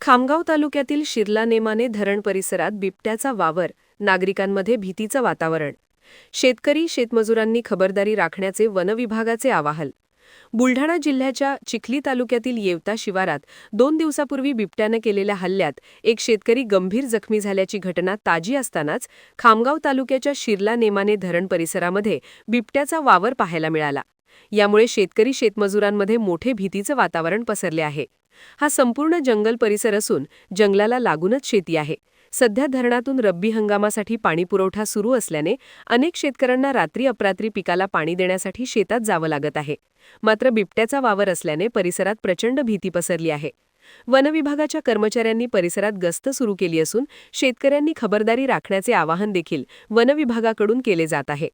खामगाव तालुक्यातील शिरला नेमाने धरण परिसरात बिबट्याचा वावर, नागरिकांमध्ये भीतीचं वातावरण. शेतकरी शेतमजुरांनी खबरदारी राखण्याचे वनविभागाचे आवाहन. बुलढाणा जिल्ह्याच्या चिखली तालुक्यातील येवता शिवारात 2 दिवसापूर्वी बिबट्याने केलेल्या हल्ल्यात एक शेतकरी गंभीर जखमी झाल्याची घटना ताजी असतानाच खामगाव तालुक्याच्या शिरला नेमाने धरण परिसरामध्ये बिबट्याचा वावर पाहायला मिळाला. यामुळे शेतकरी शेतमजुरांमध्ये मोठे भीतीचं वातावरण पसरले आहे. हा संपूर्ण जंगल परिसर असून जंगलाला लागूनच शेती आहे. सध्या धरणातून रब्बी हंगामासाठी पाणीपुरवठा सुरू असल्याने अनेक शेतकऱ्यांना रात्री अपरात्री पिकाला पाणी देण्यासाठी शेतात जावं लागत आहे. मात्र बिबट्याचा वावर असल्याने परिसरात प्रचंड भीती पसरली आहे. वनविभागाच्या कर्मचाऱ्यांनी परिसरात गस्त सुरू केली असून शेतकऱ्यांनी खबरदारी राखण्याचे आवाहन देखील वनविभागाकडून केले जात आहे.